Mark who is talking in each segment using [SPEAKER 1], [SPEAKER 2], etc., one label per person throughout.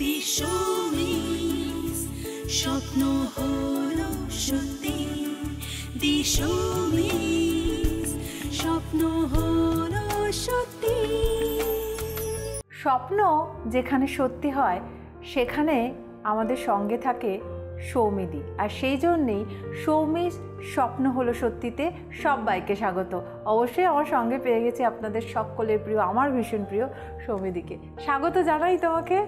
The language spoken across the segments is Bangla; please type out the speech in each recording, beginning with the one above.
[SPEAKER 1] দিশমিস স্বপ্ন হলো সত্যি, দিশমিস স্বপ্ন হলো সত্যি।
[SPEAKER 2] স্বপ্ন যেখানে সত্যি হয় সেখানে আমাদের সঙ্গে থাকে সৌমিদি, আর সেই জন্যেই সৌমির স্বপ্ন হলো সত্যিতে সবাইকে স্বাগত। অবশ্যই আমার সঙ্গে পেয়ে গেছি আপনাদের সকলের প্রিয়, আমার ভীষণ প্রিয় সৌমিদিকে। স্বাগত জানাই তোমাকে।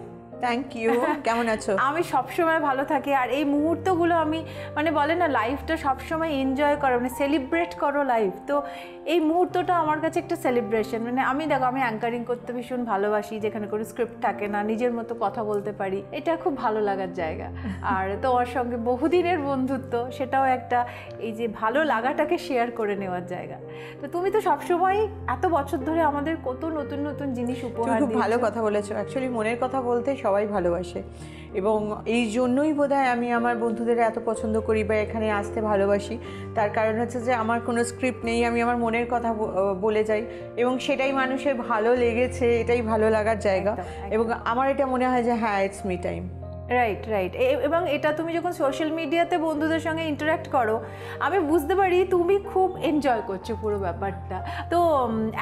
[SPEAKER 3] Thank you. কেমন আছো?
[SPEAKER 2] আমি সবসময় ভালো থাকি, আর এই মুহূর্তগুলো আমি মানে বলে না লাইফটা সবসময় এনজয় করো, মানে সেলিব্রেট করো লাইফ। তো এই মুহূর্তটা আমার কাছে একটা সেলিব্রেশন। মানে আমি দেখো, আমি অ্যাঙ্কারিং করতে ভীষণ ভালোবাসি, যেখানে কোনো স্ক্রিপ্ট থাকে না, নিজের মতো কথা বলতে পারি, এটা খুব ভালো লাগার জায়গা। আর তোমার সঙ্গে বহুদিনের বন্ধুত্ব, সেটাও একটা এই যে ভালো লাগাটাকে শেয়ার করে নেওয়ার জায়গা। তো তুমি তো সবসময় এত বছর ধরে আমাদের কত নতুন নতুন জিনিস উপহার
[SPEAKER 3] দিয়েছো। খুব ভালো কথা বলেছো। অ্যাকচুয়ালি মনের কথা বলতে সবাই ভালোবাসে, এবং এই জন্যই বোধহয় আমি আমার বন্ধুদের এত পছন্দ করি বা এখানে আসতে ভালোবাসি। তার কারণ হচ্ছে যে আমার কোনো স্ক্রিপ্ট নেই, আমি আমার মনের কথা বলে যাই, এবং সেটাই মানুষের ভালো লেগেছে, এটাই ভালো লাগার জায়গা। এবং আমার এটা মনে হয় যে হ্যাঁ, it's me time.
[SPEAKER 2] Right right. এবং এটা তুমি যখন সোশ্যাল মিডিয়াতে বন্ধুদের সঙ্গে ইন্টারাক্ট করো, আমি বুঝতে পারি তুমি খুব এনজয় করছো পুরো ব্যাপারটা। তো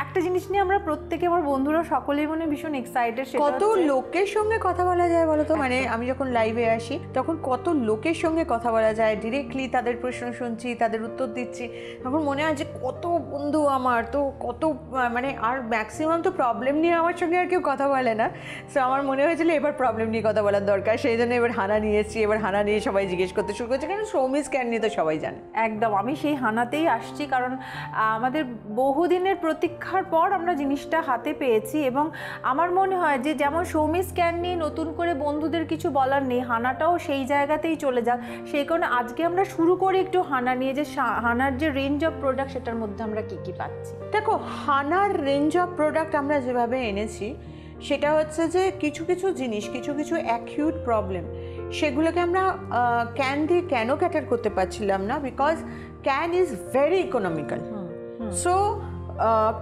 [SPEAKER 2] একটা জিনিস নিয়ে আমরা প্রত্যেকে, আমার বন্ধুরা সকলেই মনে ভীষণ এক্সাইটেড।
[SPEAKER 3] কত লোকের সঙ্গে কথা বলা যায় বলো তো? মানে আমি যখন লাইভে আসি তখন কত লোকের সঙ্গে কথা বলা যায়, ডিরেক্টলি তাদের প্রশ্ন শুনছি, তাদের উত্তর দিচ্ছি। তখন মনে হয় যে কত বন্ধু আমার, তো কত মানে, আর ম্যাক্সিমাম তো প্রবলেম নিয়ে আমার সঙ্গে আর কেউ কথা বলে না। সো আমার মনে হয়েছিল এবার প্রবলেম নিয়ে কথা বলার দরকার, সেই জন্য এবার হানা নিয়েছি। এবার হানা নিয়ে সবাই জিজ্ঞেস করতে শুরু করছে, কারণ সৌমিজ ক্যান নিয়ে তো সবাই জানে।
[SPEAKER 2] একদম, আমি সেই হানাতেই আসছি, কারণ আমাদের বহুদিনের প্রতীক্ষার পর আমরা জিনিসটা হাতে পেয়েছি। এবং আমার মনে হয় যে যেমন সৌমিজ ক্যান নিয়ে নতুন করে বন্ধুদের কিছু বলার নেই, হানাটাও সেই জায়গাতেই চলে যাক। সেই কারণে আজকে আমরা শুরু করি একটু হানা নিয়ে, যে হানার যে রেঞ্জ অফ প্রোডাক্ট সেটার মধ্যে আমরা কী কী পাচ্ছি।
[SPEAKER 3] দেখো, হানার রেঞ্জ অফ প্রোডাক্ট আমরা যেভাবে এনেছি সেটা হচ্ছে যে কিছু কিছু জিনিস, কিছু কিছু অ্যাকিউট প্রবলেম, সেগুলোকে আমরা ক্যান দিয়ে কেন ক্যাটার করতে পারছিলাম না, because can is very economical. So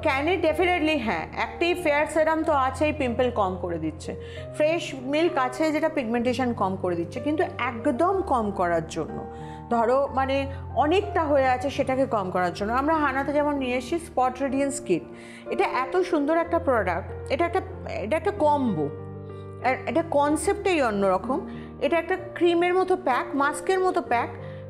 [SPEAKER 3] ক্যানে ডেফিনেটলি হ্যাঁ, অ্যাক্টিভ ফেয়ার সেরাম তো আছেই, পিম্পল কম করে দিচ্ছে, ফ্রেশ মিল্ক আছে যেটা পিগমেন্টেশন কম করে দিচ্ছে, কিন্তু একদম কম করার জন্য, ধরো মানে অনেকটা হয়ে আছে সেটাকে কম করার জন্য আমরা হানাতে যেমন নিয়ে এসেছি স্পট রেডিয়েন্স কিট। এটা এত সুন্দর একটা প্রোডাক্ট, এটা একটা কম্বো, এটা কনসেপ্টেই অন্যরকম। এটা একটা ক্রিমের মতো প্যাক, মাস্কের মতো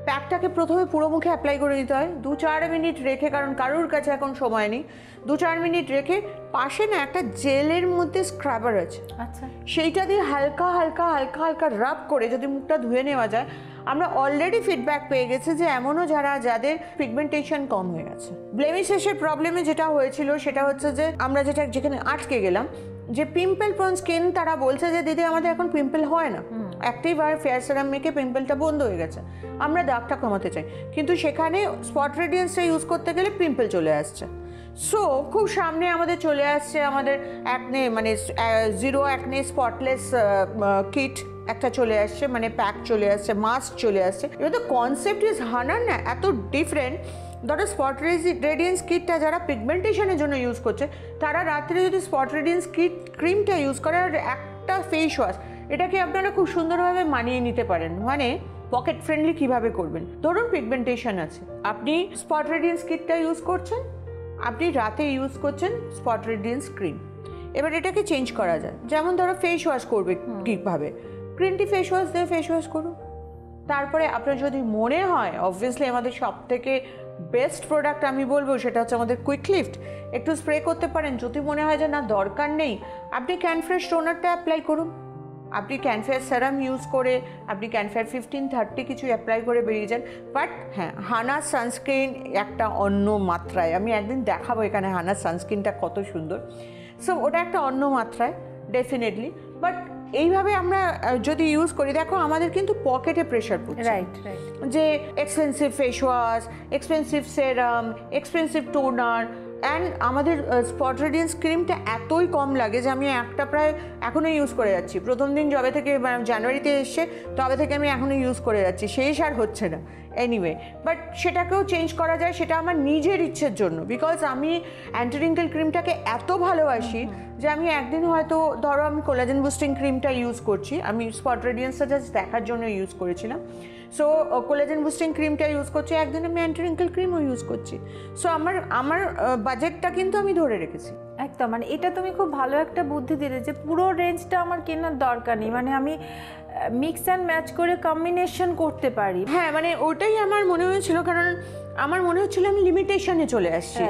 [SPEAKER 3] প্যাকটাকে প্রথমে পুরো মুখে অ্যাপ্লাই করে নিতে হয় 2-4 মিনিট রেখে, কারণ কারোর কাছে এখন সময় নেই। 2-4 মিনিট রেখে পাশে না একটা জেলের মধ্যে স্ক্রাবার আছে, আচ্ছা, সেইটা দিয়ে হালকা হালকা হালকা হালকা রাব করে যদি মুখটা ধুয়ে নেওয়া যায়, আমরা অলরেডি ফিডব্যাক পেয়ে গেছে যে এমনও যাদের পিগমেন্টেশন কম হয়ে গেছে। ব্লেমিশেসের প্রবলেমে যেটা হয়েছিল সেটা হচ্ছে যে আমরা যেখানে আটকে গেলাম, যে পিম্পল প্রন স্কিন, তারা বলছে যে দিদি আমাদের এখন পিম্পল হয় না, অ্যাক্টিভ আর ফেয়ার সেরাম মেখে পিম্পলটা বন্ধ হয়ে গেছে, আমরা দাগটা কমাতে চাই, কিন্তু সেখানে স্পট রেডিয়েন্সটা ইউজ করতে গেলে পিম্পল চলে আসছে। সো খুব সামনে আমাদের চলে আসছে আমাদের অ্যাকনে, মানে জিরো অ্যাকনে স্পটলেস কিট একটা চলে আসছে, মানে প্যাক চলে আসছে, মাস্ক চলে আসছে। এবার তো কনসেপ্ট ইজ হানার না এত ডিফারেন্ট। ধরো স্পট রেডিয়েন্স কিটটা যারা পিগমেন্টেশনের জন্য ইউজ করছে, তারা রাত্রে যদি স্পট রেডিয়েন্স ক্রিমটা ইউজ করে আর একটা ফেস ওয়াশ, এটাকে আপনারা খুব সুন্দরভাবে মানিয়ে নিতে পারেন। মানে পকেট ফ্রেন্ডলি কিভাবে করবেন, ধরুন পিগমেন্টেশন আছে, আপনি স্পট রেডিয়েন্স কিটটা ইউজ করছেন, আপনি রাতে ইউজ করছেন স্পট রেডিয়েন্স ক্রিম। এবার এটাকে চেঞ্জ করা যায়, যেমন ধরো ফেস ওয়াশ করবে কীভাবে, গ্রিন টি ফেস ওয়াশ দিয়ে ফেস ওয়াশ করুন। তারপরে আপনার যদি মনে হয়, অবভিয়াসলি আমাদের সব থেকে বেস্ট প্রোডাক্ট আমি বলবো সেটা হচ্ছে আমাদের কুইক লিফট, একটু স্প্রে করতে পারেন। যদি মনে হয় যে না দরকার নেই, আপনি ক্যানফ্রেশ টোনারটা অ্যাপ্লাই করুন, আপনি ক্যানফেয়ার সেরাম ইউজ করে আপনি ক্যানফেয়ার 15-30 কিছু অ্যাপ্লাই করে বেরিয়ে যান। বাট হ্যাঁ, হানার সানস্ক্রিন একটা অন্য মাত্রায়, আমি একদিন দেখাবো এখানে হানার সানস্ক্রিনটা কত সুন্দর। সো ওটা একটা অন্য মাত্রায় ডেফিনেটলি। বাট এইভাবে আমরা যদি ইউজ করি, দেখো আমাদের কিন্তু পকেটে প্রেশার পড়ছে,
[SPEAKER 2] রাইট রাইট,
[SPEAKER 3] যে expensive face wash, expensive serum, expensive toner, and আমাদের স্পট রেডিয়েন্স ক্রিমটা এতই কম লাগে যে আমি একটা প্রায় এখনও ইউজ করে যাচ্ছি। প্রথম দিন যবে থেকে জানুয়ারিতে এসছে তবে থেকে আমি এখনও ইউজ করে যাচ্ছি, শেষ আর হচ্ছে না। এনিওয়ে, বাট সেটাকেও চেঞ্জ করা যায়, সেটা আমার নিজের ইচ্ছের জন্য। বিকজ আমি অ্যান্টি রিঙ্কেল ক্রিমটাকে এত ভালোবাসি যে আমি একদিন হয়তো ধরো আমি কোলাজেন বুস্টিং ক্রিমটা ইউজ করছি, আমি স্পট রেডিয়েন্সটা জাস্ট দেখার জন্য ইউজ করেছিলাম। সো কোলাজেন বুস্টিং ক্রিমটা ইউজ করছি, একদিন আমি অ্যান্টি রিঙ্কেল ক্রিমও ইউজ করছি। সো আমার বাজেটটা কিন্তু আমি ধরে রেখেছি।
[SPEAKER 2] একদম, মানে এটা তুমি খুব ভালো একটা বুদ্ধি দিলে যে পুরো রেঞ্জটা আমার কেনার দরকার নেই, মানে আমি মিক্স অ্যান্ড ম্যাচ করে কম্বিনেশন করতে পারি।
[SPEAKER 3] হ্যাঁ, মানে ওটাই আমার মনে হয়েছিল, কারণ আমার মনে হচ্ছিল আমি লিমিটেশনে চলে আসছি।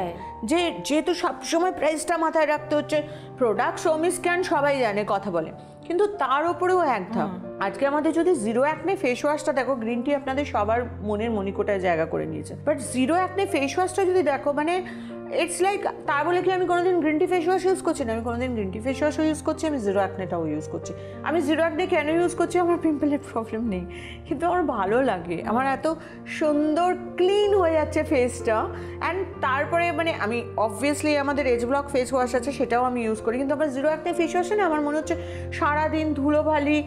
[SPEAKER 3] যে যেহেতু সবসময় প্রাইসটা মাথায় রাখতে হচ্ছে, প্রোডাক্ট সৌমিস ক্যান সবাই জানে, কথা বলে, কিন্তু তার উপরেও এক ধাপ। আজকে আমাদের যদি জিরো অ্যাকনে ফেস ওয়াশটা দেখো, গ্রিন টি আপনাদের সবার মনের মণিকোটায় জায়গা করে নিয়েছে, বাট জিরো অ্যাকনে ফেস ওয়াশটা যদি দেখো, মানে ইটস লাইক, তা বলে কি আমি কোনোদিন green tea face wash use করছি না? আমি কোনোদিন গ্রিন টি ফেস ওয়াশও ইউজ করছি, আমি জিরো অ্যাকনেটাও ইউজ করছি। আমি জিরো অ্যাকনে কেন ইউজ করছি? আমার পিম্পলের প্রবলেম নেই, কিন্তু আমার ভালো লাগে, আমার এত সুন্দর ক্লিন হয়ে যাচ্ছে ফেসটা। অ্যান্ড তারপরে মানে আমি অবভিয়াসলি আমাদের এজ ব্লক ফেস ওয়াশ আছে, সেটাও আমি ইউজ করি, কিন্তু আমার জিরো অ্যাকনে ফেস ওয়াশে না আমার মনে হচ্ছে সারাদিন ধুলোবালি,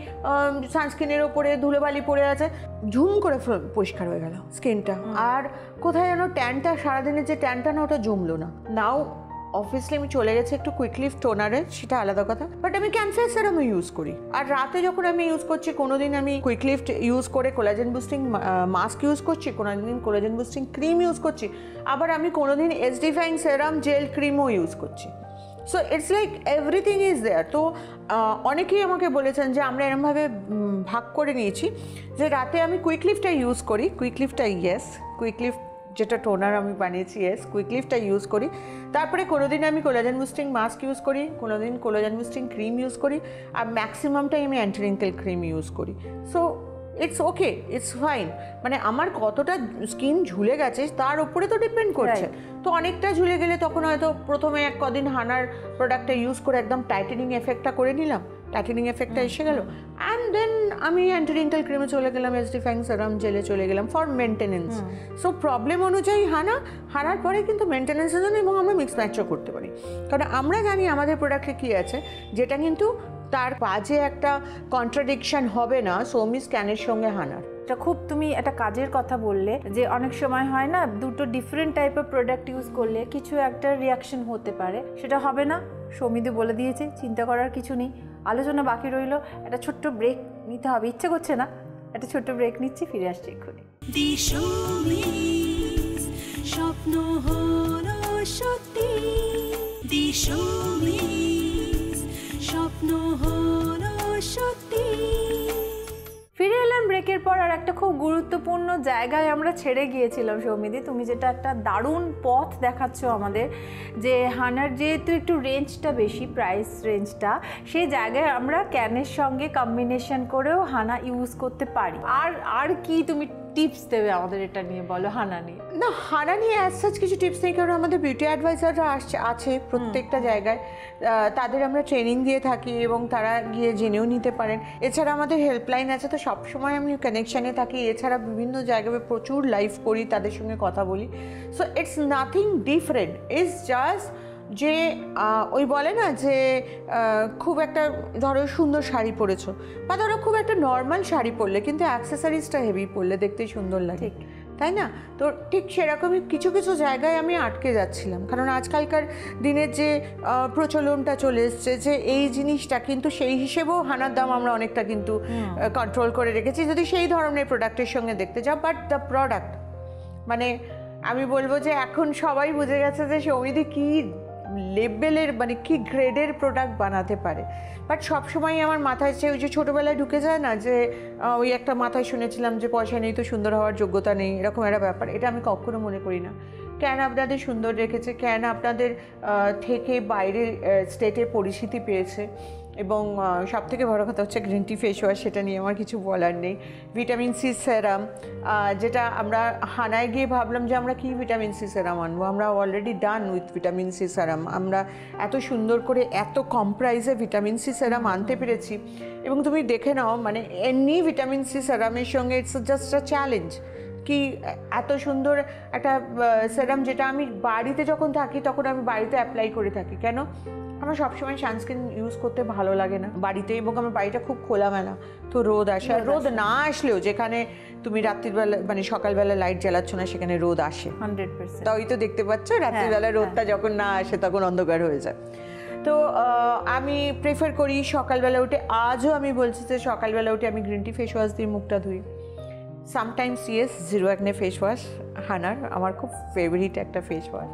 [SPEAKER 3] সানস্ক্রিনের ওপরে ধুলোবালি পড়ে আছে, ঝুম করে পরিষ্কার হয়ে গেল স্কিনটা। আর কোথায় যেন ট্যানটা, সারাদিনের যে ট্যানটা না, ওটা জমলো না। নাও অবভিয়াসলি আমি চলে গেছি একটু কুইক লিফট টোনারে, সেটা আলাদা কথা, বাট আমি ক্যানসার সেরাম ইউজ করি। আর রাতে যখন আমি ইউজ করছি, কোনোদিন আমি কুইক লিফট ইউজ করে কোলাজেন বুস্টিং মাস্ক ইউজ করছি, কোনোদিন কোলাজেন বুস্টিং ক্রিম ইউজ করছি, আবার আমি কোনোদিন এসডিফাইং সেরাম জেল ক্রিমও ইউজ করছি। So it's like everything is there. তো অনেকেই আমাকে বলেছেন যে আমরা এরমভাবে ভাগ করে নিয়েছি যে রাতে আমি কুইক লিফটটা ইউজ করি, কুইক লিফটটা ইয়েস, কুইক লিফট যেটা টোনার আমি বানিয়েছি, ইয়েস কুইক লিফটটা ইউজ করি। তারপরে কোনোদিন আমি কোলাজেন বুস্টিং মাস্ক ইউজ করি, কোনোদিন কোলাজেন বুস্টিং ক্রিম ইউজ করি, আর ম্যাক্সিমামটাই আমি অ্যান্টি রিঙ্কেল ক্রিম ইউজ করি। So it's okay, it's fine. মানে আমার কতটা স্কিন ঝুলে গেছে তার উপরে তো ডিপেন্ড করছে। তো অনেকটা ঝুলে গেলে তখন হয়তো প্রথমে এক কদিন হানার প্রোডাক্টটা ইউজ করে একদম টাইটেনিং এফেক্টটা করে নিলাম, টাইটেনিং এফেক্টটা এসে গেল, অ্যান্ড দেন আমি অ্যান্টি রিঙ্কেল ক্রিমে চলে গেলাম, এসডিফাইং সেরাম জেলে চলে গেলাম ফর মেনটেনেন্স। সো প্রবলেম অনুযায়ী হানার পরে কিন্তু মেনটেনেন্সের জন্য, এবং আমরা মিক্স ম্যাচও করতে পারি, কারণ আমরা জানি আমাদের প্রোডাক্টে কী আছে, যেটা কিন্তু তার বাজে একটা কন্ট্রাডিকশন হবে না সৌমিস ক্যানের সঙ্গে হানার।
[SPEAKER 2] এটা খুব তুমি একটা কাজের কথা বললে, যে অনেক সময় হয় না দুটো ডিফারেন্ট টাইপের প্রোডাক্ট ইউজ করলে কিছু একটা রিয়াকশন হতে পারে, সেটা হবে না। সৌমিদি বলে দিয়েছে, চিন্তা করার কিছু নেই। আলোচনা বাকি রইল, একটা ছোট্ট ব্রেক নিতে হবে, ইচ্ছে করছে না, একটা ছোট্ট ব্রেক নিচ্ছি, ফিরে আসছি এক্ষুনি।
[SPEAKER 1] দিশমিস স্বপ্ন হলো সত্যি, দিশমিস স্বপ্ন হলো সত্যি।
[SPEAKER 2] ফিরে এলাম ব্রেকের পর, আর একটা খুব গুরুত্বপূর্ণ জায়গায় আমরা ছেড়ে গিয়েছিলাম সৌমিদি। তুমি যেটা একটা দারুণ পথ দেখাচ্ছ আমাদের, যে হানার যেহেতু একটু রেঞ্জটা বেশি, প্রাইস রেঞ্জটা, সেই জায়গায় আমরা ক্যানের সঙ্গে কম্বিনেশন করেও হানা ইউজ করতে পারি। আর কি তুমি টিপস দেবে আমাদের এটা নিয়ে, বলো হানা নিয়ে?
[SPEAKER 3] না, হানা নিয়ে অ্যাজ সাচ কিছু টিপস নেই, কারণ আমাদের বিউটি অ্যাডভাইজাররা আছে প্রত্যেকটা জায়গায়, তাদের আমরা ট্রেনিং দিয়ে থাকি এবং তারা গিয়ে জেনেও নিতে পারেন। এছাড়া আমাদের হেল্পলাইন আছে, তো সবসময় আমি কানেকশানে থাকি। এছাড়া বিভিন্ন জায়গায় প্রচুর লাইভ করি, তাদের সঙ্গে কথা বলি। So it's nothing different, it's just যে ওই বলে না যে খুব একটা ধরো সুন্দর শাড়ি পরেছো, বা ধরো খুব একটা নর্মাল শাড়ি পরলে কিন্তু অ্যাক্সেসরিজটা হেভি পরলে দেখতেই সুন্দর লাগে, তাই না? তো ঠিক সেরকমই কিছু কিছু জায়গায় আমি আটকে যাচ্ছিলাম, কারণ আজকালকার দিনের যে প্রচলনটা চলে এসছে যে এই জিনিসটা, কিন্তু সেই হিসেবেও হানার দাম আমরা অনেকটা কিন্তু কন্ট্রোল করে রেখেছি যদি সেই ধরনের প্রোডাক্টের সঙ্গে দেখতে যাও। বাট দ্য প্রোডাক্ট, মানে আমি বলবো যে এখন সবাই বুঝে গেছে যে সৌমিদি কী লেভেলের, মানে কি গ্রেডের প্রোডাক্ট বানাতে পারে। বাট সবসময় আমার মাথায় ওই যে ছোটোবেলায় ঢুকে যায় না, যে ওই একটা মাথায় শুনেছিলাম যে পয়সা নেই তো সুন্দর হওয়ার যোগ্যতা নেই, এরকম একটা ব্যাপার। এটা আমি কখনো মনে করি না। কেন আপনাদের সুন্দর রেখেছে, কেন আপনাদের থেকে বাইরের স্টেটে পরিচিতি পেয়েছে, এবং সবথেকে বড় কথা হচ্ছে গ্রিন টি ফেস ওয়াশ, সেটা নিয়ে আমার কিছু বলার নেই। ভিটামিন সি সেরাম, যেটা আমরা হানায় গিয়ে ভাবলাম যে আমরা কি ভিটামিন সি সেরাম আনবো, আমরা already done with vitamin C serum. আমরা এত সুন্দর করে এত কম প্রাইসে ভিটামিন সি সেরাম আনতে পেরেছি, এবং তুমি দেখে নাও মানে এমনি ভিটামিন সি সেরামের সঙ্গে ইটস জাস্ট আ চ্যালেঞ্জ। কি এত সুন্দর একটা সেরাম, যেটা আমি বাড়িতে যখন থাকি তখন আমি বাড়িতে অ্যাপ্লাই করে থাকি। কেন? আমার সবসময় সানস্ক্রিন ইউজ করতে ভালো লাগে না বাড়িতে, এবং আমার বাড়িটা খুব খোলামেলা, তো রোদ আসে। আর রোদ না আসলেও যেখানে তুমি রাত্রিবেলা মানে সকালবেলা লাইট জ্বালাচ্ছ না, সেখানে রোদ আসে
[SPEAKER 2] 100%।
[SPEAKER 3] তাই তো দেখতে পাচ্ছ রাত্রিবেলা রোদটা যখন না আসে তখন অন্ধকার হয়ে যায়। তো আমি প্রেফার করি সকালবেলা উঠে, আজও আমি বলছি যে সকালবেলা উঠে আমি গ্রিন টি ফেস ওয়াশ দিয়ে মুখটা ধুই। Sometimes yes zero acne face wash হানার আমার খুব ফেভারিট একটা ফেস ওয়াশ।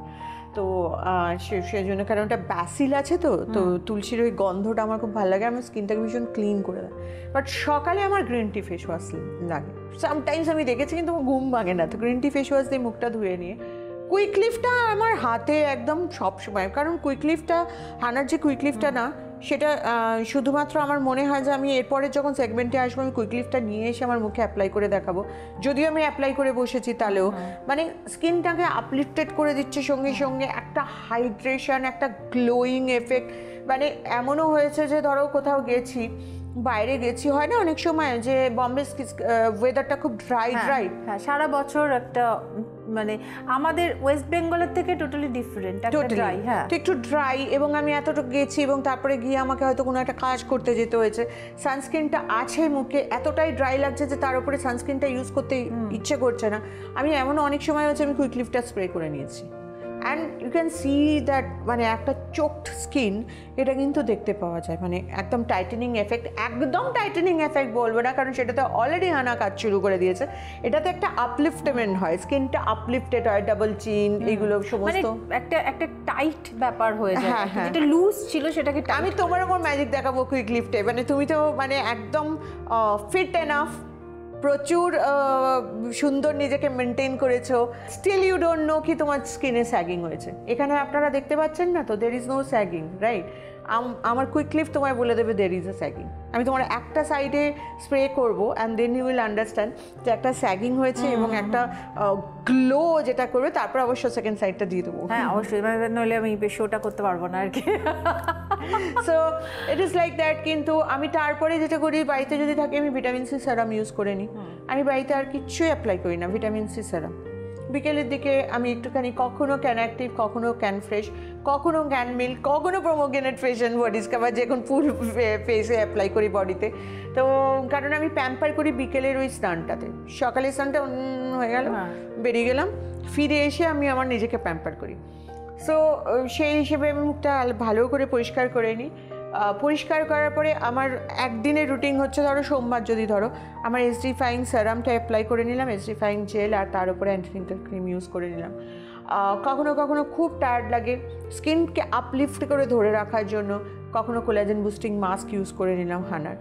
[SPEAKER 3] তো সেই জন্য, কারণ ওটা ব্যাসিল আছে, তো তুলসীর ওই গন্ধটা আমার খুব ভালো লাগে, আমার স্কিনটাকে ভীষণ ক্লিন করে দেয়। বাট সকালে আমার গ্রিন টি ফেস ওয়াশ লাগে। সামটাইমস আমি দেখেছি কিন্তু আমার ঘুম ভাঙে না, তো গ্রিন টি ফেস ওয়াশ দিয়ে মুখটা ধুয়ে নিয়ে কুইক লিফটটা আমার হাতে একদম সবসময়, কারণ কুইক লিফটটা হানার যে কুইক লিফটটা না, সেটা শুধুমাত্র আমার মনে হয় যে আমি এরপরে যখন সেগমেন্টে আসবো আমি কুইক লিফটটা নিয়ে এসে আমার মুখে অ্যাপ্লাই করে দেখাবো। যদিও আমি অ্যাপ্লাই করে বসেছি, তাহলেও মানে স্কিনটাকে আপলিফটেড করে দিচ্ছে, সঙ্গে সঙ্গে একটা হাইড্রেশন, একটা গ্লোয়িং এফেক্ট। মানে এমনও হয়েছে যে ধরো কোথাও গেছি, বাইরে গেছি, হয় না অনেক সময় যে বম্বে ওয়েদারটা খুব ড্রাই।
[SPEAKER 2] হ্যাঁ, সারা বছর একটা মানে আমাদের ওয়েস্ট বেঙ্গলের থেকে টোটালি ডিফারেন্ট, একটা ড্রাই। হ্যাঁ,
[SPEAKER 3] একটু ড্রাই, এবং আমি এতটুকু গেছি এবং তারপরে গিয়ে আমাকে হয়তো কোনো একটা কাজ করতে যেতে হয়েছে, সানস্ক্রিনটা আছে মুখে, এতটাই ড্রাই লাগছে যে তার উপরে সানস্ক্রিনটা ইউজ করতে ইচ্ছে করছে না। আমি এমন অনেক সময় হচ্ছে আমি কুইক লিফটটা স্প্রে করে নিয়েছি, and you can see that মানে একটা চোকড স্কিন, এটা কিন্তু দেখতে পাওয়া যায়। মানে একদম টাইটেনিং এফেক্ট, একদম টাইটেনিং এফেক্ট বলবো না, কারণ সেটাতে অলরেডি হানা কাজ শুরু করে দিয়েছে। এটাতে একটা আপলিফটমেন্ট হয়, স্কিনটা আপলিফটেড হয়, ডাবল চিন এইগুলো সমস্ত
[SPEAKER 2] একটা একটা টাইট ব্যাপার হয়ে যায়। যেটা লুজ ছিল সেটাকে
[SPEAKER 3] আমি তোমার ওপর ম্যাজিক দেখাবো কুইক লিফটে। মানে তুমি তো মানে একদম ফিট এনাফ, প্রচুর সুন্দর নিজেকে মেনটেন করেছো, স্টিল ইউ ডোন্ট নো কি তোমার স্কিনে স্যাগিং হয়েছে। এখানে আপনারা দেখতে পাচ্ছেন না তো, there is no sagging, right? আমার কুইক লিফট তোমায় বলে দেবে দের ইজ আ স্যাগিং। আমি তোমার একটা সাইডে স্প্রে করবো and then you will understand যে একটা স্যাগিং হয়েছে এবং একটা গ্লো যেটা করবে, তারপর অবশ্য সেকেন্ড সাইডটা দিয়ে দেবো।
[SPEAKER 2] হ্যাঁ অবশ্যই, নইলে আমি শোটা করতে পারবো না আর কি।
[SPEAKER 3] So it is like that. কিন্তু আমি তারপরে যেটা করি, বাড়িতে যদি থাকি আমি ভিটামিন সি সেরাম ইউজ করে নিই। আমি বাড়িতে আর কিচ্ছুই অ্যাপ্লাই করি না, ভিটামিন সি সেরাম। বিকেলের দিকে আমি একটুখানি কখনো ক্যান অ্যাক্টিভ, কখনো ক্যান ফ্রেশ, কখনো ক্যান মিল্ক, কখনো প্রোমোগ্রেনেট ফ্রেশ অ্যান্ড বডি স্ক্রাবার, যে এখন ফুল ফেসে অ্যাপ্লাই করি বডিতে। তো কারণ আমি প্যাম্পার করি বিকেলের ওই স্নানটাতে, সকালের স্নানটা হয়ে গেল, বেরিয়ে গেলাম, ফিরে এসে আমি আমার নিজেকে প্যাম্পার করি। সো সেই হিসেবে আমি মুখটা ভালো করে পরিষ্কার করে নিই। পরিষ্কার করার পরে আমার একদিনের রুটিন হচ্ছে, ধরো সোমবার যদি ধরো আমার এসডিফাইং সেরামটা অ্যাপ্লাই করে নিলাম, এসডিফাইং জেল, আর তার উপরে অ্যান্টি ক্রিম ইউজ করে নিলাম। কখনো কখনো খুব টায়ার্ড লাগে, স্কিনকে আপলিফট করে ধরে রাখার জন্য কখনো কোলাজেন বুস্টিং মাস্ক ইউজ করে নিলাম হানার।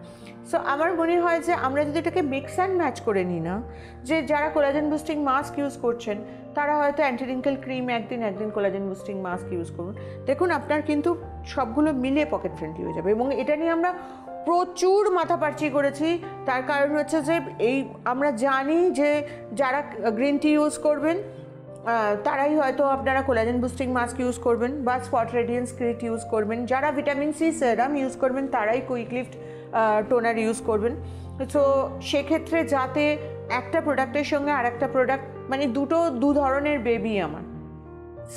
[SPEAKER 3] সো আমার মনে হয় যে আমরা যদি এটাকে মিক্স অ্যান্ড ম্যাচ করে নিই না, যে যারা কোলাজেন বুস্টিং মাস্ক ইউজ করছেন তারা হয়তো অ্যান্টি রিঙ্কেল ক্রিম একদিন কোলাজেন বুস্টিং মাস্ক ইউজ করুন, দেখুন আপনার কিন্তু সবগুলো মিলে পকেট ফ্রেন্ডলি হয়ে যাবে। এবং এটা নিয়ে আমরা প্রচুর মাথাপার্চি করেছি, তার কারণ হচ্ছে যে এই আমরা জানি যে যারা গ্রিন টি ইউজ করবেন তারাই হয়তো আপনারা কোলাজেন বুস্টিং মাস্ক ইউজ করবেন বা স্পট রেডিয়েন্স ক্রিট ইউজ করবেন, যারা ভিটামিন সি সেরাম ইউজ করবেন তারাই কুইক লিফট টোনার ইউজ করবেন। সো সেক্ষেত্রে যাতে একটা প্রোডাক্টের সঙ্গে আর একটা প্রোডাক্ট, মানে দু ধরনের বেবি আমার,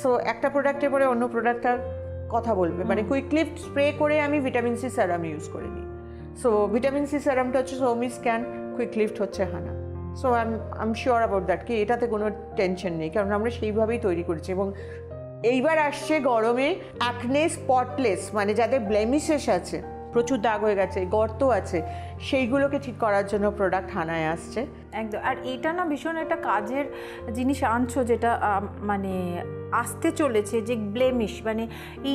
[SPEAKER 3] সো একটা প্রোডাক্টের পরে অন্য প্রোডাক্টটার কথা বলবে। মানে কুইক লিফট স্প্রে করে আমি ভিটামিন সি সেরাম ইউজ করে নিই। সো ভিটামিন সি সেরামটা হচ্ছে সৌমি স্ক্যান, কুইক লিফট হচ্ছে হানা। So I am sure about that কি এটাতে কোনো টেনশন নেই, কারণ আমরা সেইভাবেই তৈরি করেছি। এবং এইবার আসছে গরমে অ্যাকনে স্পটলেস, মানে যাদের ব্লেমিশেস আছে, প্রচুর দাগ হয়ে গেছে, গর্ত আছে, সেইগুলোকে ঠিক করার জন্য প্রোডাক্ট হানায় আসছে।
[SPEAKER 2] একদম। আর এটা না ভীষণ একটা কাজের জিনিস আনছো, যেটা মানে আসতে চলেছে, যে ব্লেমিশ, মানে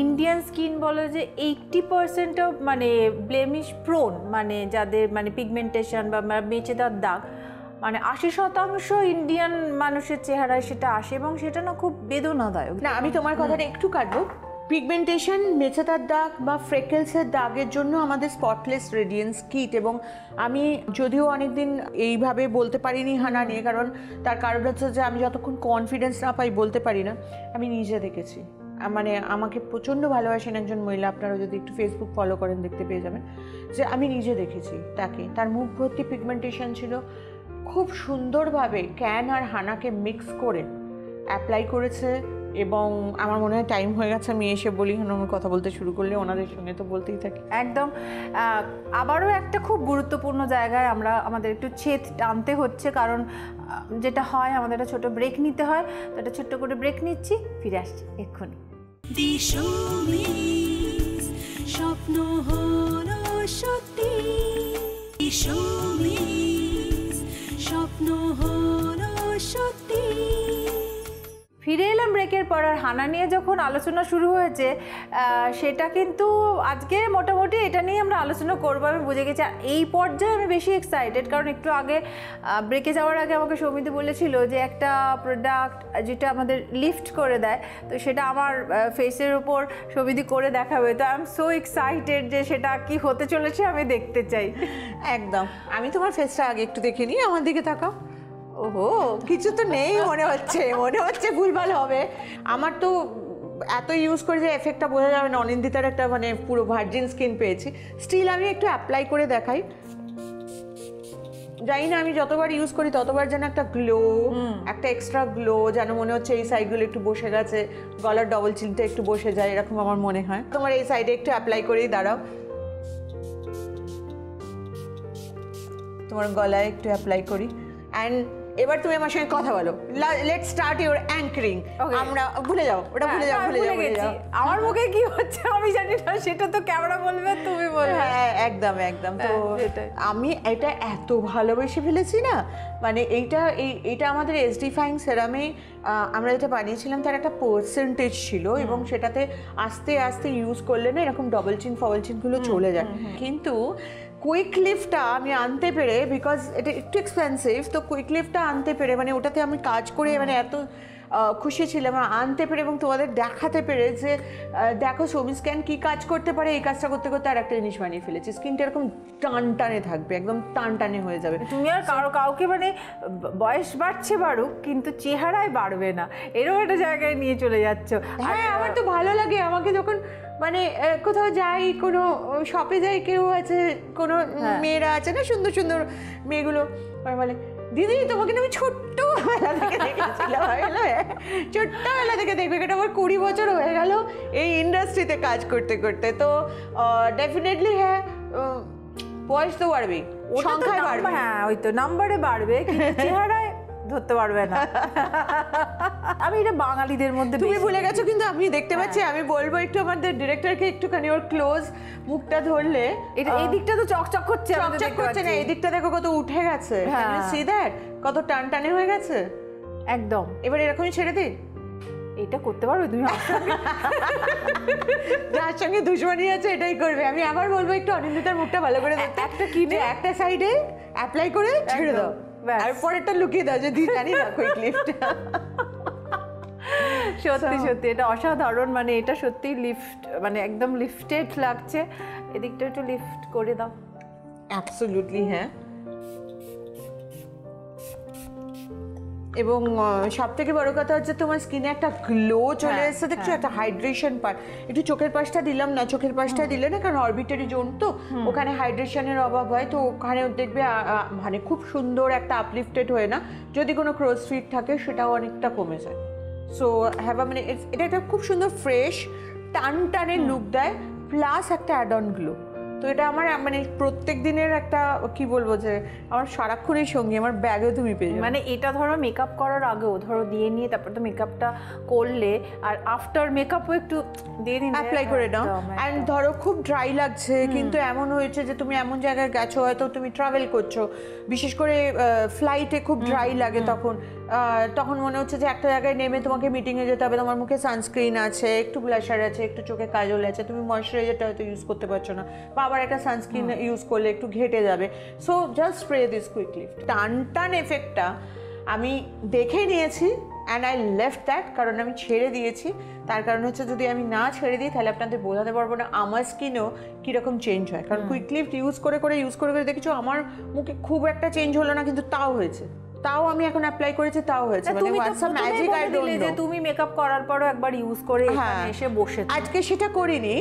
[SPEAKER 2] ইন্ডিয়ান স্কিন বলে যে 80% মানে ব্লেমিশ প্রোন, মানে যাদের মানে পিগমেন্টেশন বা মেচেদার দাগ, মানে 80% ইন্ডিয়ান মানুষের চেহারায় সেটা আসে, এবং সেটা না খুব বেদনাদায়ক।
[SPEAKER 3] না, আমি তোমার কথাটা একটু কাটবো। পিগমেন্টেশন, মেচেদার দাগ বা ফ্রেকেলসের দাগের জন্য আমাদের স্পটলেস রেডিয়েন্স কিট, এবং আমি যদিও অনেকদিন এইভাবে বলতে পারিনি হানা নিয়ে, কারণ তার কারণ হচ্ছে যে আমি যতক্ষণ কনফিডেন্স না পাই বলতে পারি না। আমি নিজে দেখেছি, মানে আমাকে প্রচণ্ড ভালোবাসেন একজন মহিলা, আপনারা যদি একটু ফেসবুক ফলো করেন দেখতে পেয়ে যাবেন যে আমি নিজে দেখেছি তাকে, তার মুখ ভর্তি পিগমেন্টেশন ছিল, খুব সুন্দরভাবে ক্যান আর হানাকে মিক্স করে অ্যাপ্লাই করেছে। এবং আমার মনে হয় টাইম হয়ে গেছে, আমি এসে বলি আমার কথা বলতে শুরু করলে ওনাদের সঙ্গে তো বলতেই থাকি।
[SPEAKER 2] একদম। আবারও একটা খুব গুরুত্বপূর্ণ জায়গায় আমাদের একটু ছেদ টানতে হচ্ছে, কারণ যেটা হয় আমাদের একটা ছোটো ব্রেক নিতে হয়। তো একটা ছোট্ট করে ব্রেক নিচ্ছি, ফিরে আসছি এক্ষুনি।
[SPEAKER 1] দিশমিস স্বপ্ন হলো সত্যি, দিশমিস স্বপ্ন হলো সত্যি।
[SPEAKER 2] ফিরে এলাম ব্রেকের পর। আর হানা নিয়ে যখন আলোচনা শুরু হয়েছে, সেটা কিন্তু আজকে মোটামুটি এটা নিয়ে আমরা আলোচনা করবো, আমি বুঝে গেছি। আর এই পর্যায়ে আমি বেশি এক্সাইটেড, কারণ একটু আগে ব্রেকে যাওয়ার আগে আমাকে সৌমিতি বলেছিল যে একটা প্রোডাক্ট যেটা আমাদের লিফট করে দেয়, তো সেটা আমার ফেসের উপর সৌমিতি করে দেখাবে। তো আই এম সো এক্সাইটেড যে সেটা কি হতে চলেছে, আমি দেখতে চাই।
[SPEAKER 3] একদম। আমি তোমার ফেসটা আগে একটু দেখে নিই, আমার দিকে তাকাও। ওহো, কিছু তো নেই মনে হচ্ছে ভুলভাল হবে। আমার তো এত ইউজ করে যে এফেক্টটা বোঝা যাবে না। অনিন্দিতার একটা মানে পুরো ভার্জিন স্কিন পেয়েছি। স্টিল আমি একটু অ্যাপ্লাই করে দেখাই। জানি না, আমি যতবার ইউজ করি ততবার যেন একটা গ্লো, একটা এক্সট্রা গ্লো, যেন মনে হচ্ছে এই সাইডগুলো একটু বসে গেছে, গলার ডবল চিনটা একটু বসে যায়, এরকম আমার মনে হয়। তোমার এই সাইডে একটু অ্যাপ্লাই করেই দাঁড়াও, তোমার গলায় একটু অ্যাপ্লাই করি। অ্যান্ড এবার তুমি আমার সঙ্গে কথা বলো। Let's start your anchoring. আমরা ভুলে যাও, ওটা ভুলে যাও।
[SPEAKER 2] আমার মুখে কি হচ্ছে আমি জানি না, সেটা তো ক্যামেরা বলবে, তুমি বলবে।
[SPEAKER 3] হ্যাঁ, একদম। তো আমি এটা এত ভালোবেসে ফেলেছি না, মানে এইটা আমাদের এসডিফাইং সেরামে আমরা যেটা বানিয়েছিলাম তার একটা পার্সেন্টেজ ছিল, এবং সেটাতে আস্তে আস্তে ইউজ করলে না এরকম ডবল চিন ফবল চিনগুলো চলে যায়। কিন্তু কুইক লিফটটা আমি আনতে পেরে, বিকজ এটা একটু এক্সপেন্সিভ, তো কুইক লিফটটা আনতে পেরে মানে ওটাতে আমি কাজ করে মানে এত খুশি ছিলাম আনতে পেরে, এবং তোমাদের দেখাতে পেরে যে দেখো সৌমি স্ক্যান কী কাজ করতে পারে। এই কাজটা করতে করতে আর একটা জিনিস বানিয়ে ফেলেছি, স্কিনটা এরকম টানে থাকবে, একদম টানে হয়ে যাবে।
[SPEAKER 2] তুমি আর কাউকে মানে বয়স বাড়ছে বাড়ুক, কিন্তু চেহারায় বাড়বে না, এরকম একটা জায়গায় নিয়ে চলে যাচ্ছ।
[SPEAKER 3] হ্যাঁ, আমার তো ভালো লাগে। আমাকে যখন মানে কোথাও যাই, কোনো শপে যাই, কেউ আছে, কোনো মেয়েরা আছে না সুন্দর সুন্দর মেয়েগুলো, বলে দিদি তোমাকে আমি ছোট্টবেলা থেকে দেখেছিলাম। ছোট্টবেলা থেকে দেখবে, এটা আমার 20 বছর হয়ে গেল এই ইন্ডাস্ট্রিতে কাজ করতে করতে। তো ডেফিনেটলি হ্যাঁ, বয়স তো বাড়বেই, সংখ্যায় বাড়বে।
[SPEAKER 2] হ্যাঁ, ওই তো নাম্বারে বাড়বে, কিন্তু চেহারায় ধরতে পারবে না। আমি এটা বাঙালিদের মধ্যে,
[SPEAKER 3] তুমি ভুলে গেছো কিন্তু আমি দেখতে পাচ্ছি। আমি বলবো একটু আমাদের ডিরেক্টরকে একটুখানি ওর ক্লোজ মুখটা ধরলে,
[SPEAKER 2] এই দিকটা তো চকচক করছে,
[SPEAKER 3] চকচক করছে না, এই দিকটা দেখো কত উঠে গেছে, সি দ্যাট, কত টানে হয়ে গেছে
[SPEAKER 2] একদম।
[SPEAKER 3] এবার এরকমই ছেড়ে দিই।
[SPEAKER 2] এটা করতে পারবে তুমি?
[SPEAKER 3] যার সঙ্গে দুশ্মনী আছে এটাই করবে। আমি আবার বলবো একটু অনিন্দিতার মুখটা ভালো করে দেখতে,
[SPEAKER 2] একটা কিনে
[SPEAKER 3] একটা সাইডে অ্যাপ্লাই করে ছেড়ে দাও, আর পরেরটা লুকিয়ে দাও যদি জানি না কুইক লিফট।
[SPEAKER 2] সত্যি এটা অসাধারণ, মানে এটা সত্যি লিফট, মানে একদম লিফটেড লাগছে। এদিকটা একটু লিফট করে দাও।
[SPEAKER 3] অ্যাবসলিউটলি হ্যাঁ। এবং সব থেকে বড় কথা হচ্ছে তোমার স্কিনে একটা গ্লো চলে এসেছে, দেখছো, একটা হাইড্রেশন পার। একটু চোখের পাশটা দিলাম না, চোখের পাশটা দিলে না, কারণ অরবিটারি জোন তো ওখানে হাইড্রেশনের অভাব হয়, তো ওখানে দেখবে মানে খুব সুন্দর একটা আপলিফটেড হয়ে না, যদি কোনো ক্রস ফিট থাকে সেটাও অনেকটা কমে যায়। সো হ্যাভ মানে এটা একটা খুব সুন্দর ফ্রেশ টানে লুক দেয়, প্লাস একটা অ্যাড অন গ্লো। তো এটা আমার মানে প্রত্যেক দিনের একটা কি বলবো যে আমার সারাক্ষণের সঙ্গে আমার ব্যাগেও তুমি পেয়ে যাবে।
[SPEAKER 2] মানে এটা ধরো মেকআপ করার আগেও ধরো দিয়ে নিয়ে তারপর তো মেকআপটা করলে, আর আফটার মেকআপও একটু দিয়ে দিন,
[SPEAKER 3] অ্যাপ্লাই করে নাও। অ্যান্ড ধরো খুব ড্রাই লাগছে, কিন্তু এমন হয়েছে যে তুমি এমন জায়গায় গেছো, হয়তো তুমি ট্রাভেল করছো, বিশেষ করে ফ্লাইটে খুব ড্রাই লাগে, তখন মনে হচ্ছে যে একটা জায়গায় নেমে তোমাকে মিটিংয়ে যেতে হবে, তোমার মুখে সানস্ক্রিন আছে, একটু ব্লাশার আছে, একটু চোখে কাজল আছে, তুমি ময়শ্চারাইজারটা হয়তো ইউজ করতে পারছো না, বা আবার একটা সানস্ক্রিন ইউজ করলে একটু ঘেটে যাবে। So just spray this quick lift. টান এফেক্টটা আমি দেখে নিয়েছি, অ্যান্ড আই লেফট দ্যাট, কারণ আমি ছেড়ে দিয়েছি। তার কারণ হচ্ছে যদি আমি না ছেড়ে দিই তাহলে আপনাদের বোঝাতে পারবো না আমার স্কিনও কীরকম চেঞ্জ হয়। কারণ কুইক লিফট ইউজ করে দেখেছো আমার মুখে খুব একটা চেঞ্জ হলো না, কিন্তু তাও হয়েছে। তাও আমি এখন অ্যাপ্লাই করেছি, তাও হয়েছে। মানে
[SPEAKER 2] তুমি তো
[SPEAKER 3] হোয়াটস আ
[SPEAKER 2] প্রথমেই
[SPEAKER 3] ম্যাজিক আই
[SPEAKER 2] বলে
[SPEAKER 3] ডোন্ট
[SPEAKER 2] দিলে যে
[SPEAKER 3] নো।
[SPEAKER 2] তুমি মেকআপ করার পরও একবার ইউজ করে এখানে এসে বসে।
[SPEAKER 3] আজকে সেটা করিনি,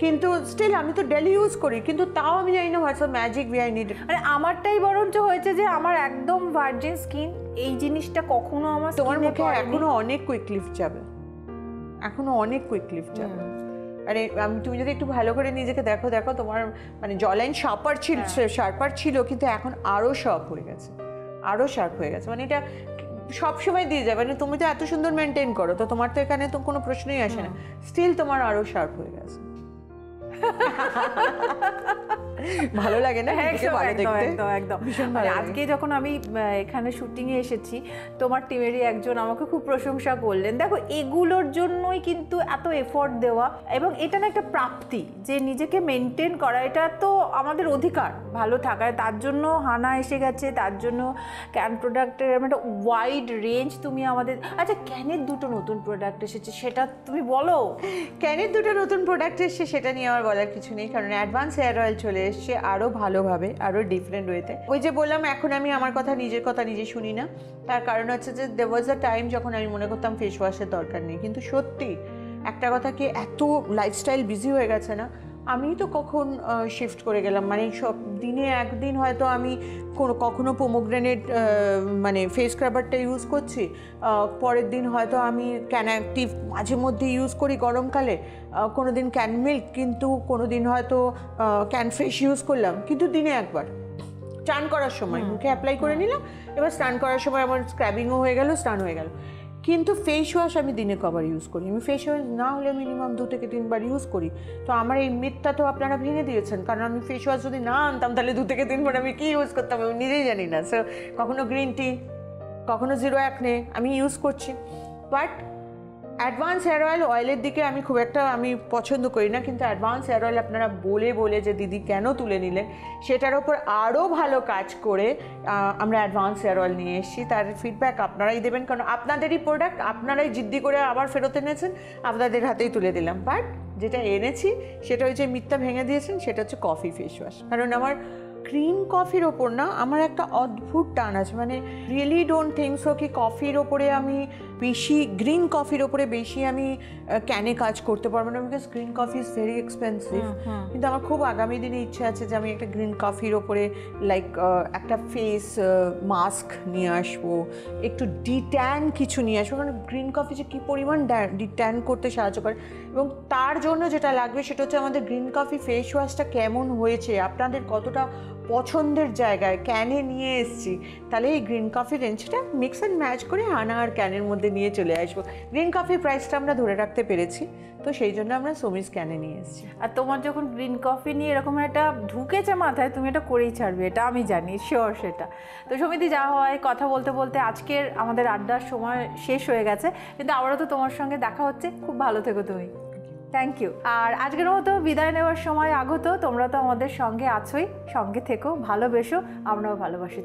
[SPEAKER 3] কিন্তু স্টিল আমি তো ডেলি ইউজ করি, কিন্তু তাও আমি জানি না হোয়াটস আ ম্যাজিক বিহাইন্ড ইট।
[SPEAKER 2] মানে আমারটাই বরঞ্চ হয়েছে যে আমার একদম ভার্জিন স্কিন, এই জিনিসটা কখনো আমার
[SPEAKER 3] তোমার
[SPEAKER 2] skin এ
[SPEAKER 3] মুখে
[SPEAKER 2] পড়েনি।
[SPEAKER 3] এখনো অনেক কুইক লিফট যাবে, এখনো অনেক কুইক লিফট যাবে। আরে তুমি যদি একটু ভালো করে নিজেকে দেখো, তোমার মানে জলাইন শার্পার ছিল, কিন্তু এখন আরো শার্প হয়ে গেছে, আরো শার্প হয়ে গেছে। মানে এটা সবসময় দিয়ে যাবে, মানে তুমি তো এত সুন্দর মেনটেন করো, তো তোমার তো এখানে তো কোনো প্রশ্নই আসে না, স্টিল তোমার আরো শার্প হয়ে গেছে। ভালো লাগে না নিজেকে ভালো দেখতে?
[SPEAKER 2] একদম একদম।
[SPEAKER 3] ভীষণ ভালো
[SPEAKER 2] মানে
[SPEAKER 3] লাগে।
[SPEAKER 2] আজকে যখন আমি এখানে শুটিংয়ে এসেছি, তোমার টিমেরই একজন আমাকে খুব প্রশংসা করলেন। দেখো এগুলোর জন্যই কিন্তু এত এফোর্ট দেওয়া, এবং এটা না একটা প্রাপ্তি যে নিজেকে মেনটেন করা, এটা তো আমাদের অধিকার ভালো থাকায়। তার জন্য হানা এসে গেছে, তার জন্য ক্যান প্রোডাক্টের একটা ওয়াইড রেঞ্জ তুমি আমাদের। আচ্ছা, ক্যানের দুটো নতুন প্রোডাক্ট এসেছে, সেটা তুমি বলো।
[SPEAKER 3] ক্যানের দুটো নতুন প্রোডাক্ট এসছে, সেটা নিয়ে আমার বলার কিছু নেই, কারণ অ্যাডভান্স হেয়ার অয়েল চলে এসছে আরও ভালোভাবে, আরও ডিফারেন্ট ওয়েতে। ওই যে বললাম, এখন আমি আমার কথা নিজে শুনি না, তার কারণ হচ্ছে যে দেয়ার ওয়াজ আ টাইম যখন আমি মনে করতাম ফেস ওয়াশের দরকার নেই, কিন্তু সত্যি একটা কথা কি, এত লাইফস্টাইল বিজি হয়ে গেছে না, আমি তো কখন শিফট করে গেলাম, মানে সব দিনে একদিন হয়তো আমি কখনো পোমোগ্রেনেট মানে ফেস স্ক্রাবারটা ইউজ করছি, পরের দিন হয়তো আমি ক্যান অ্যাক্টিভ মাঝে মধ্যে ইউজ করি গরমকালে, কোনো দিন ক্যান মিল্ক, কিন্তু কোনো দিন হয়তো ক্যান ফ্রেশ ইউজ করলাম, কিন্তু দিনে একবার স্নান করার সময় মুখে অ্যাপ্লাই করে নিলাম, এবার স্নান করার সময় আমার স্ক্রাবিংও হয়ে গেল, স্নান হয়ে গেল। কিন্তু ফেস ওয়াশ আমি দিনে কবার ইউজ করি, আমি ফেস ওয়াশ না হলে মিনিমাম 2 থেকে 3 বার ইউজ করি। তো আমার এই মিথটা তো আপনারা ভেঙে দিয়েছেন, কারণ আমি ফেস ওয়াশ যদি না আনতাম তাহলে 2 থেকে 3 বার আমি কী ইউজ করতাম আমি নিজেই জানি না। সো কখনো গ্রিন টি, কখনো জিরো অ্যাকনে আমি ইউজ করছি, বাট অ্যাডভান্স হেয়ার অয়েলের দিকে আমি খুব একটা পছন্দ করি না। কিন্তু অ্যাডভান্স হেয়ার অয়েল আপনারা বলে যে দিদি কেন তুলে নিলেন, সেটার ওপর আরও ভালো কাজ করে আমরা অ্যাডভান্স হেয়ার অয়েল নিয়ে এসেছি। তার ফিডব্যাক আপনারাই দেবেন, কারণ আপনাদেরই প্রোডাক্ট, আপনারাই জিদ্দি করে আবার ফেরত এনেছেন, আপনাদের হাতেই তুলে দিলাম। বাট যেটা এনেছি সেটা হচ্ছে মিথ্যা ভেঙে দিয়েছেন, সেটা হচ্ছে কফি ফেস ওয়াশ। কারণ আমার গ্রিন কফির ওপর না আমার একটা অদ্ভুত টান আছে, মানে রিয়েলি ডোন্ট থিঙ্ক সো কি কফির ওপরে আমি বেশি, গ্রিন কফির ওপরে বেশি আমি ক্যানে কাজ করতে পারবো না, because green coffee is very expensive. কিন্তু আমার খুব আগামী দিনে ইচ্ছে আছে যে আমি একটা গ্রিন কফির ওপরে লাইক একটা ফেস মাস্ক নিয়ে আসবো, একটু ডিট্যান কিছু নিয়ে আসবো, কারণ গ্রিন কফি যে কী পরিমাণ ডিট্যান করতে সাহায্য করে। এবং তার জন্য যেটা লাগবে সেটা হচ্ছে আমাদের গ্রিন কফি ফেস ওয়াশটা কেমন হয়েছে, আপনাদের কতটা পছন্দের জায়গায় ক্যানে নিয়ে এসেছি, তাহলে এই গ্রিন কফি রেঞ্জটা মিক্স অ্যান্ড ম্যাচ করে হানা আর ক্যানের মধ্যে নিয়ে চলে আসবো। গ্রিন কফির প্রাইসটা আমরা ধরে রাখতে পেরেছি, তো সেই জন্য আমরা সমিজ ক্যানে নিয়ে এসেছি।
[SPEAKER 2] আর তোমার যখন গ্রিন কফি নিয়ে এরকম একটা ঢুকেছে মাথায়, তুমি এটা করেই ছাড়বে, এটা আমি জানি শিওর সেটা। তো সমিতি, যা হয় কথা বলতে বলতে আজকের আমাদের আড্ডার সময় শেষ হয়ে গেছে, কিন্তু আবারও তো তোমার সঙ্গে দেখা হচ্ছে। খুব ভালো থেকো তুমি। Thank you. আর আজকের মতো বিদায় নেওয়ার সময় আগত, তোমরা তো আমাদের সঙ্গে আছোই, সঙ্গে থেকো, ভালোবেসো, আমরাও ভালোবাসি।